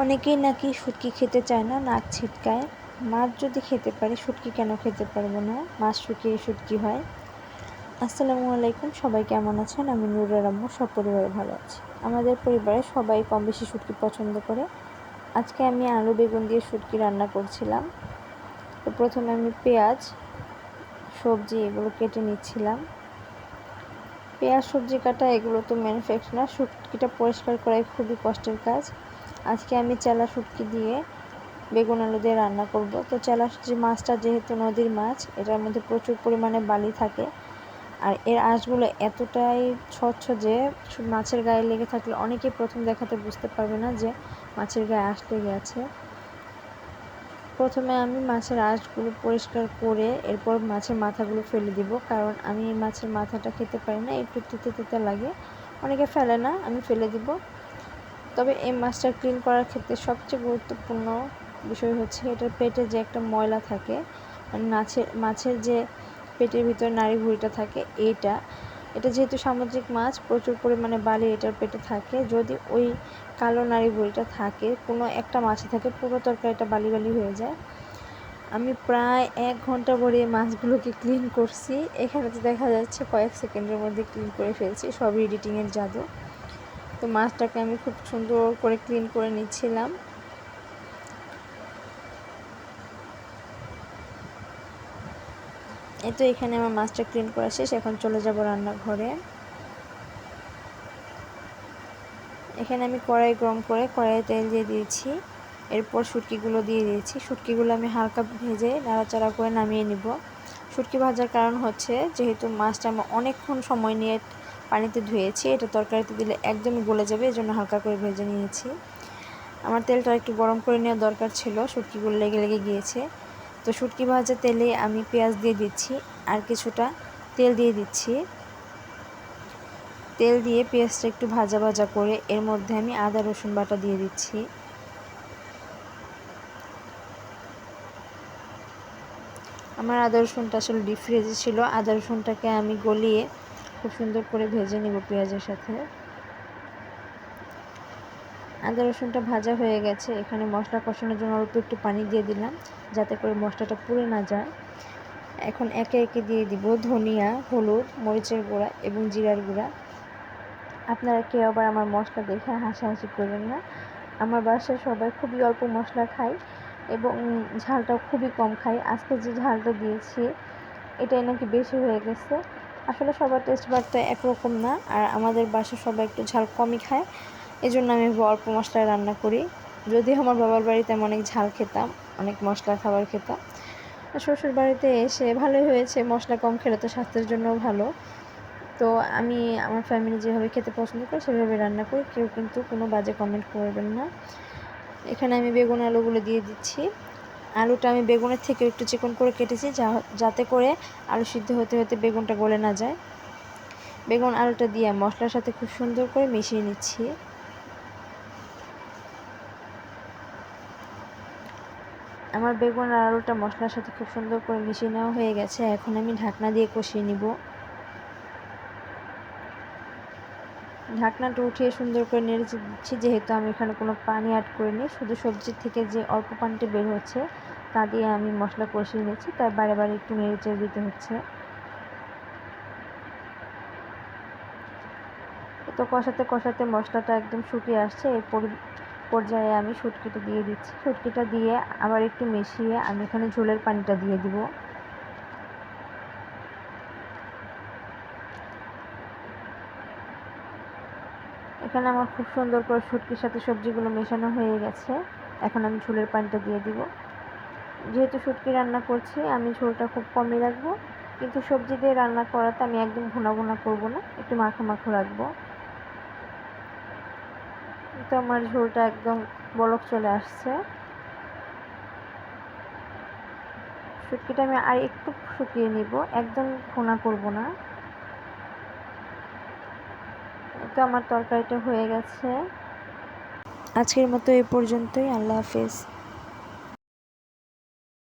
অনেকেই নাকি শুটকি খেতে চায় না, নাক ছিটকায়। মাছ যদি খেতে পারি শুটকি কেন খেতে পারবো না? মাছ শুকিয়ে শুটকি হয়। আসসালামু আলাইকুম, সবাই কেমন আছেন? আমি নূরের আম্মু, সপরিবারে ভালো আছি। আমাদের পরিবারে সবাই কম বেশি শুটকি পছন্দ করে। আজকে আমি আলু বেগুন দিয়ে শুটকি রান্না করছিলাম। তো প্রথমে আমি পেঁয়াজ, সবজি এগুলো কেটে নিচ্ছিলাম। পেঁয়াজ সবজি কাটা এগুলো তো ম্যানুফ্যাকচার না, শুটকিটা পরিষ্কার করাই খুবই কষ্টের কাজ। আজকে আমি চেলা শুটকি দিয়ে বেগুন আলু দিয়ে রান্না করব। তো চেলা যে মাছটা যেহেতু নদীর মাছ, এটার মধ্যে প্রচুর পরিমাণে বালি থাকে, আর এর আঁশগুলো এতটাই স্বচ্ছ যে মাছের গায়ে লেগে থাকলে অনেকেই প্রথম দেখাতে বুঝতে পারবে না যে মাছের গায়ে আঁশ লেগে আছে। প্রথমে আমি মাছের আঁশগুলো পরিষ্কার করে এরপর মাছের মাথাগুলো ফেলে দিব, কারণ আমি মাছের মাথাটা খেতে পারি না, একটু তিতে তিতে লাগে। অনেকে ফেলে না, আমি ফেলে দিব। তবে এই মাছটা ক্লিন করার ক্ষেত্রে সবচেয়ে গুরুত্বপূর্ণ বিষয় হচ্ছে এটার পেটে যে একটা ময়লা থাকে, মানে মাছের যে পেটের ভিতরে নাড়ি ভুঁড়িটা থাকে, এটা যেহেতু সামুদ্রিক মাছ, প্রচুর পরিমাণে বালি এটার পেটে থাকে। যদি ওই কালো নাড়ি ভুঁড়িটা থাকে, কোনো একটা মাছে থাকে, পুরো তরকারিটা বালি বালি হয়ে যায়। আমি প্রায় 1 ঘন্টা ভরে এই মাছগুলোকে ক্লিন করছি। এখানে তো দেখা যাচ্ছে কয়েক সেকেন্ডের মধ্যে ক্লিন করে ফেলছি, সব এডিটিংয়ের জাদু। তো মাছটাকে আমি খুব সুন্দর করে ক্লিন করে নিচ্ছিলাম। এই তো এখানে আমার মাছটা ক্লিন করা শেষ, এখন চলে যাব রান্নাঘরে। এখানে আমি কড়াই গরম করে কড়াইয়ে তেল দিয়ে দিয়েছি, এরপর শুটকিগুলো দিয়ে দিয়েছি। শুটকিগুলো আমি হালকা ভেজে নাড়াচাড়া করে নামিয়ে নিব। শুটকি ভাজার কারণ হচ্ছে যেহেতু মাছটা আমি অনেকক্ষণ সময় নিয়ে পানিতে ধুয়েছি, এটা তরকারিতে দিলে একদমই গলে যাবে, এজন্য হালকা করে ভেজে নিয়েছি। আমার তেলটা একটু গরম করে নেওয়া দরকার ছিল, শুটকিগুলো লেগে লেগে গিয়েছে। তো শুটকি ভাজা তেলে আমি পেঁয়াজ দিয়ে দিচ্ছি, আর কিছুটা তেল দিয়ে দিচ্ছি। তেল দিয়ে পেঁয়াজটা একটু ভাজা ভাজা করে এর মধ্যে আমি আদা রসুন বাটা দিয়ে দিচ্ছি। আমার আদা রসুনটা আসলে ডিপ ফ্রিজে ছিল, আদা রসুনটাকে আমি গলিয়ে খুব সুন্দর করে ভেজে নিব পেঁয়াজের সাথে। আদা রসুনটা ভাজা হয়ে গেছে, এখানে মশলা কষানোর জন্য অল্প একটু পানি দিয়ে দিলাম, যাতে করে মশলাটা পুড়ে না যায়। এখন একে একে দিয়ে দিব ধনিয়া, হলুদ, মরিচের গুঁড়া এবং জিরার গুঁড়া। আপনারা কেউ আবার আমার মশলা দেখে হাসাহাসি করবেন না। আমার বাসায় সবাই খুবই অল্প মশলা খায় এবং ঝালটাও খুবই কম খায়। আজকে যে ঝালটা দিয়েছি এটাই নাকি বেশি হয়ে গেছে। আসলে সবার টেস্ট বাড তো একরকম না, আর আমাদের বাসায় সবাই একটু ঝাল কমই খায়, এজন্য আমি অল্প মশলায় রান্না করি। যদিও আমার বাবার বাড়িতে আমি অনেক ঝাল খেতাম, অনেক মশলা খাবার খেতাম। শ্বশুর বাড়িতে এসে ভালোই হয়েছে, মশলা কম খেলে তো স্বাস্থ্যের জন্যও ভালো। তো আমি আমার ফ্যামিলি যেভাবে খেতে পছন্দ করে সেভাবে রান্না করি, কেউ কিন্তু কোনো বাজে কমেন্ট করবেন না। এখানে আমি বেগুন আলুগুলো দিয়ে দিচ্ছি। আলুটা আমি বেগুনের থেকে একটু চিকন করে কেটেছি, যাতে করে আলু সিদ্ধ হতে হতে বেগুনটা গলে না যায়। বেগুন আলুটা দিয়ে মশলার সাথে খুব সুন্দর করে মিশিয়ে নিচ্ছি। আমার বেগুন আর আলুটা মশলার সাথে খুব সুন্দর করে মিশিয়ে নেওয়া হয়ে গেছে, এখন আমি ঢাকনা দিয়ে কষিয়ে নিব। ঢাকনাটা উঠিয়ে সুন্দর করে নেড়ে দিচ্ছি, যেহেতু আমি এখানে কোনো পানি অ্যাড করিনি, শুধু সবজির থেকে যে অল্প পানিটা বের হচ্ছে তা দিয়ে আমি মশলা কষিয়ে নিচ্ছি, তাই বারে বারে একটু নেড়ে চেড়ে দিতে হচ্ছে। তো কষাতে কষাতে মশলাটা একদম শুকিয়ে আসছে, এই পর্যায়ে আমি শুটকিটা দিয়ে দিচ্ছি। শুটকিটা দিয়ে আবার একটু মিশিয়ে আমি এখানে ঝোলের পানিটা দিয়ে দিব। এখানে আমার খুব সুন্দর করে শুটকির সাথে সবজিগুলো মেশানো হয়ে গেছে, এখন আমি ঝোলের পানিটা দিয়ে দিব। যেহেতু শুটকি রান্না করছি আমি ঝোলটা খুব কমই রাখবো, কিন্তু সবজি দিয়ে রান্না করাতে আমি একদম ভুনা ভুনা করবো না, একটু মাখো মাখো রাখবো। তো আমার ঝোলটা একদম বলক চলে আসছে। শুটকিটা আমি আর একটু শুকিয়ে নিব, একদম ভুনা করব না। তো আমার তরকারিটা হয়ে গেছে। আজকের মতো এই পর্যন্তই, আল্লাহ হাফেজ।